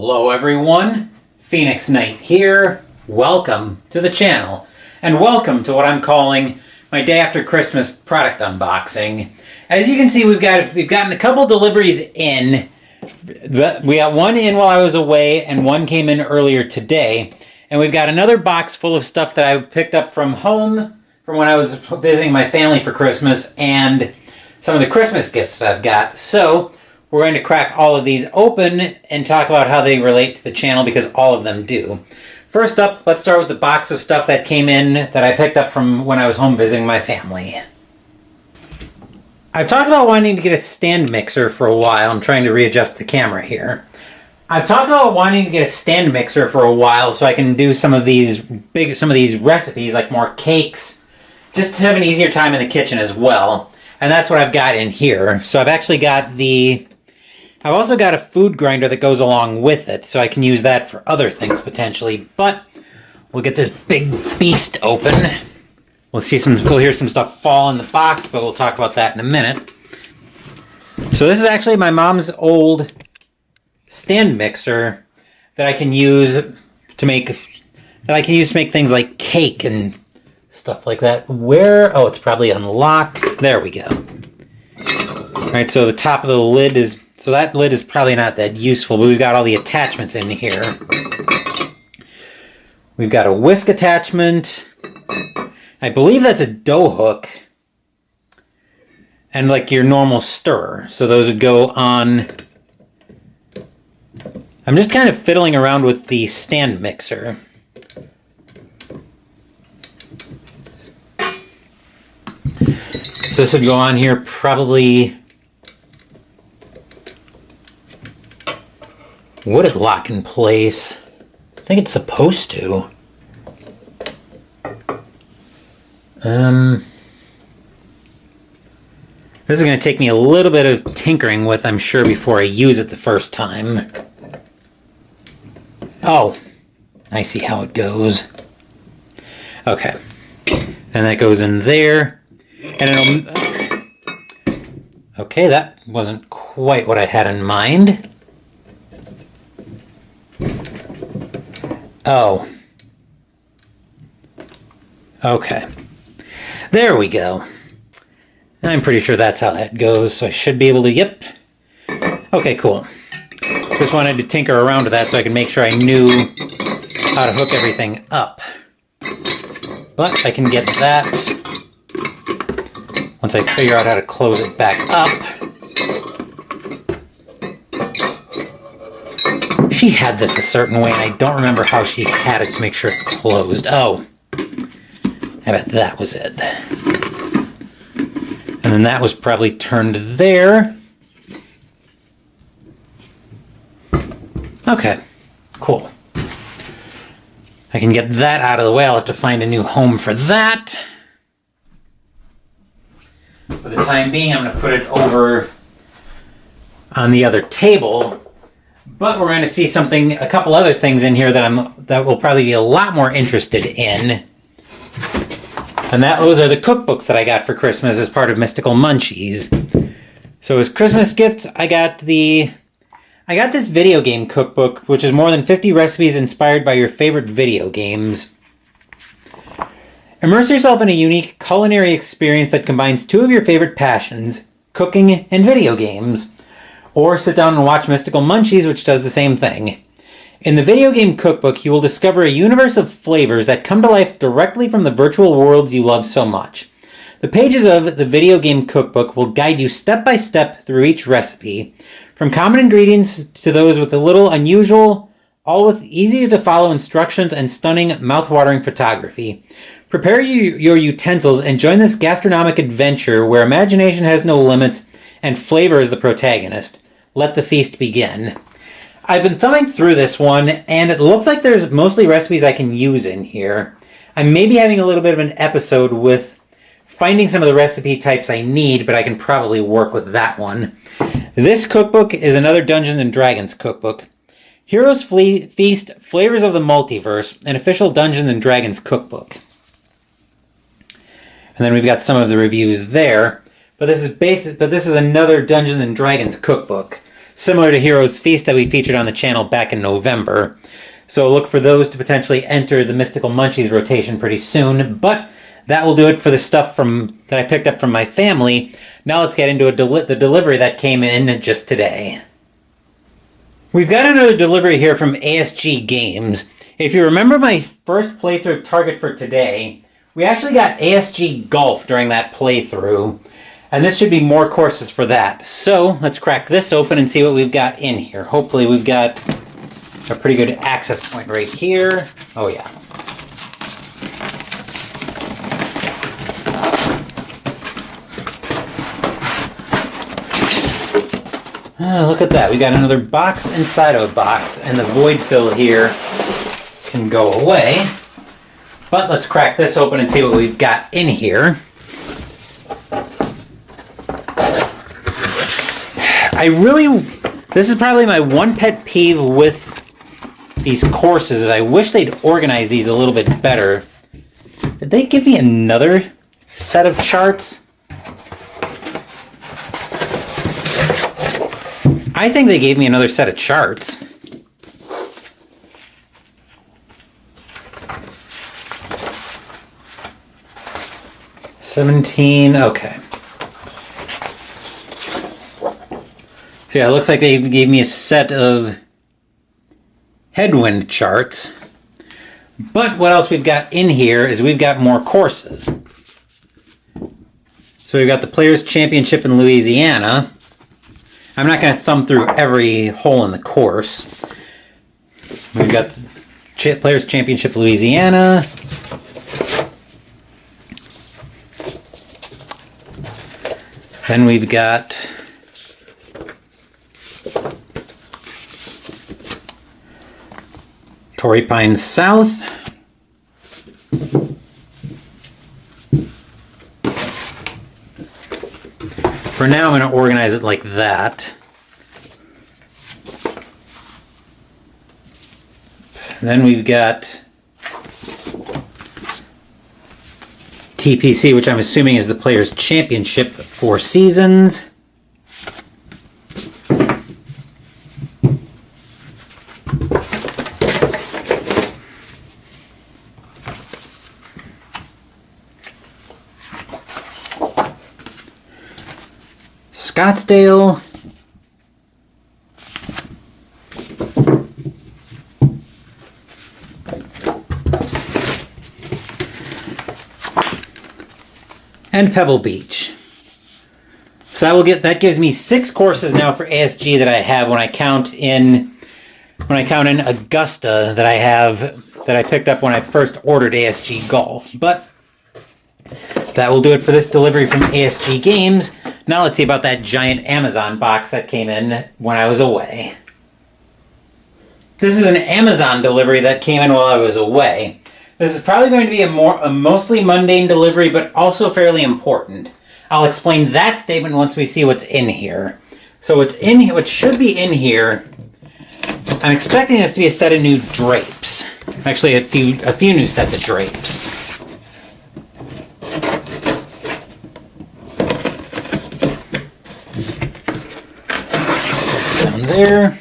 Hello everyone, Phoenix Knight here. Welcome to the channel, and welcome to what I'm calling my day after Christmas product unboxing. As you can see, we've gotten a couple deliveries in. We got one in while I was away, and one came in earlier today. And we've got another box full of stuff that I picked up from home from when I was visiting my family for Christmas, and some of the Christmas gifts that I've got. So we're going to crack all of these open and talk about how they relate to the channel, because all of them do. First up, let's start with the box of stuff that came in that I picked up from when I was home visiting my family. I've talked about wanting to get a stand mixer for a while. I'm trying to readjust the camera here. I've talked about wanting to get a stand mixer for a while so I can do some of these recipes, like more cakes, just to have an easier time in the kitchen as well. And that's what I've got in here. So I've actually got I've also got a food grinder that goes along with it, so I can use that for other things potentially. But we'll get this big beast open. We'll hear some stuff fall in the box, but we'll talk about that in a minute. So this is actually my mom's old stand mixer that I can use to make things like cake and stuff like that. Oh, it's probably unlocked. There we go. All right, so the top of the lid is, so that lid is probably not that useful, but we've got all the attachments in here. We've got a whisk attachment. I believe that's a dough hook. And like your normal stirrer. So those would go on. I'm just kind of fiddling around with the stand mixer. So this would go on here probably. Would it lock in place? I think it's supposed to. This is going to take me a little bit of tinkering with, I'm sure, before I use it the first time. Oh, I see how it goes. Okay. And that goes in there. And it'll... Okay, that wasn't quite what I had in mind. Oh. Okay. There we go. I'm pretty sure that's how that goes, so I should be able to, yep. Okay, cool. Just wanted to tinker around with that so I could make sure I knew how to hook everything up. But I can get that once I figure out how to close it back up. She had this a certain way, and I don't remember how she had it to make sure it closed. Oh. I bet that was it. And then that was probably turned there. Okay, cool. I can get that out of the way. I'll have to find a new home for that. For the time being, I'm going to put it over on the other table. But we're going to see a couple other things in here that we'll probably be a lot more interested in. And those are the cookbooks that I got for Christmas as part of Mystical Munchies. So as Christmas gifts, I got this video game cookbook, which is more than 50 recipes inspired by your favorite video games. Immerse yourself in a unique culinary experience that combines two of your favorite passions, cooking and video games. Or sit down and watch Mystical Munchies, which does the same thing. In the video game cookbook, you will discover a universe of flavors that come to life directly from the virtual worlds you love so much. The pages of the video game cookbook will guide you step by step through each recipe, from common ingredients to those with a little unusual, all with easy-to-follow instructions and stunning, mouth-watering photography. Prepare your utensils and join this gastronomic adventure where imagination has no limits and flavor is the protagonist. Let the feast begin. I've been thumbing through this one, and it looks like there's mostly recipes I can use in here. I may be having a little bit of an episode with finding some of the recipe types I need, but I can probably work with that one. This cookbook is another Dungeons & Dragons cookbook. Heroes Feast, Flavors of the Multiverse, an official Dungeons & Dragons cookbook. And then we've got some of the reviews there. But this is another Dungeons & Dragons cookbook. similar to Heroes Feast that we featured on the channel back in November. So look for those to potentially enter the Mystical Munchies rotation pretty soon. But that will do it for the stuff that I picked up from my family. Now let's get into the delivery that came in just today. We've got another delivery here from ASG Games. If you remember my first playthrough of Target for Today, we actually got ASG Golf during that playthrough. And this should be more courses for that. So let's crack this open and see what we've got in here. Hopefully we've got a pretty good access point right here. Oh yeah. Look at that. We got another box inside of a box, and the void fill here can go away. But let's crack this open and see what we've got in here. This is probably my one pet peeve with these courses, is I wish they'd organize these a little bit better. Did they give me another set of charts? I think they gave me another set of charts. $17, okay. So yeah, it looks like they gave me a set of headwind charts. But what else we've got in here is we've got more courses. So we've got the Players' Championship in Louisiana. I'm not going to thumb through every hole in the course. We've got the Players' Championship Louisiana. Then we've got Torrey Pines South. For now, I'm going to organize it like that. Then we've got TPC, which I'm assuming is the Players' Championship, 4 seasons. Scottsdale. And Pebble Beach. So that gives me 6 courses now for ASG that I have when I count in Augusta that I picked up when I first ordered ASG Golf. But that will do it for this delivery from ASG Games. Now let's see about that giant Amazon box that came in when I was away. This is an Amazon delivery that came in while I was away. This is probably going to be a mostly mundane delivery, but also fairly important. I'll explain that statement once we see what's in here. So what should be in here, I'm expecting this to be a set of new drapes. Actually, a few new sets of drapes. Down there.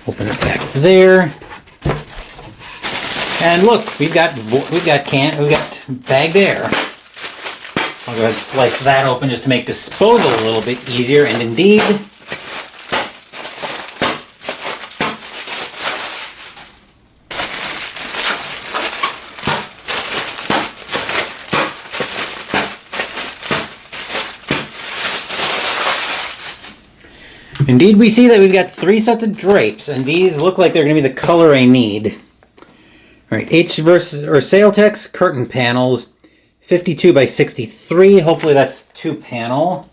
Open it back there. And look, we've got bagged air. I'll go ahead and slice that open just to make disposal a little bit easier, and indeed, we see that we've got 3 sets of drapes, and these look like they're going to be the color I need. All right, Sail Text curtain panels, 52 by 63. Hopefully that's 2 panel.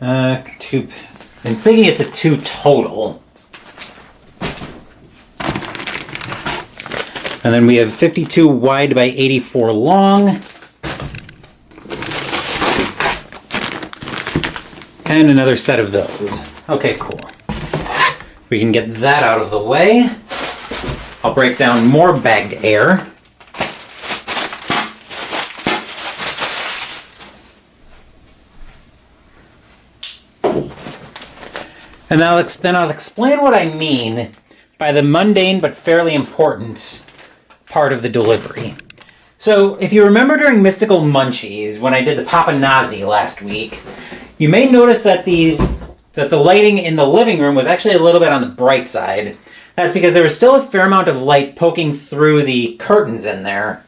I'm thinking it's a 2 total. And then we have 52 wide by 84 long. And another set of those. Okay, cool. We can get that out of the way. I'll break down more bagged air. And then I'll explain what I mean by the mundane but fairly important part of the delivery. So, if you remember during Mystical Munchies, when I did the Papa Nazi last week, you may notice that the lighting in the living room was actually a little bit on the bright side. That's because there was still a fair amount of light poking through the curtains in there.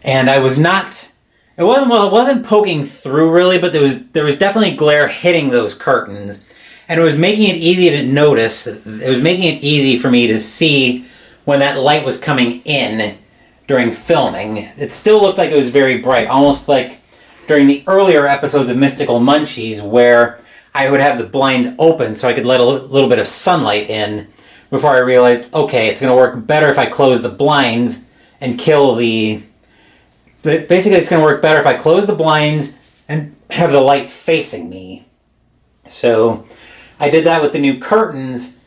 And it wasn't poking through really, but there was definitely glare hitting those curtains. And it was making it easy to notice, it was making it easy for me to see when that light was coming in during filming. It still looked like it was very bright, almost like during the earlier episodes of Mystical Munchies, where I would have the blinds open so I could let a little bit of sunlight in before I realized, okay, it's going to work better if I close the blinds and kill the... Basically, it's going to work better if I close the blinds and have the light facing me. So I did that with the new curtains,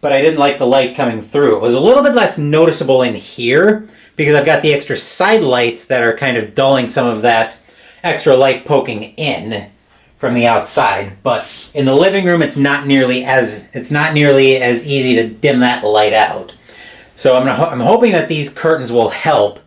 but I didn't like the light coming through. It was a little bit less noticeable in here because I've got the extra side lights that are kind of dulling some of that extra light poking in from the outside. But in the living room, it's not nearly as easy to dim that light out. So I'm hoping that these curtains will help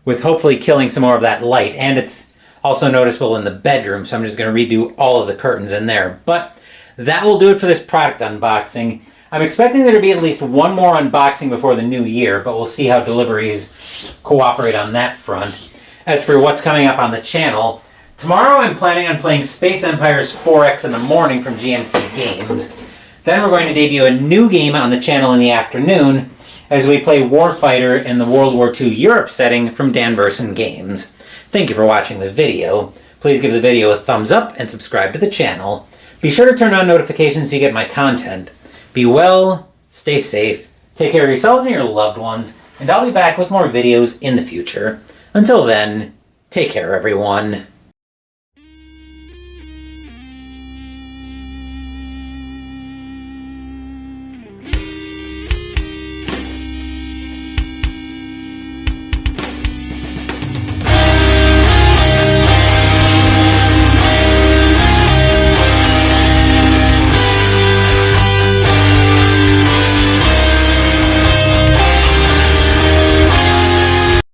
with hopefully killing some more of that light. And it's also noticeable in the bedroom, so I'm just going to redo all of the curtains in there. But that will do it for this product unboxing. I'm expecting there to be at least one more unboxing before the new year, but we'll see how deliveries cooperate on that front. As for what's coming up on the channel, tomorrow I'm planning on playing Space Empires 4X in the morning from GMT Games. Then we're going to debut a new game on the channel in the afternoon as we play Warfighter in the World War II Europe setting from Dan Versen Games. Thank you for watching the video. Please give the video a thumbs up and subscribe to the channel. Be sure to turn on notifications so you get my content. Be well, stay safe, take care of yourselves and your loved ones, and I'll be back with more videos in the future. Until then, take care everyone.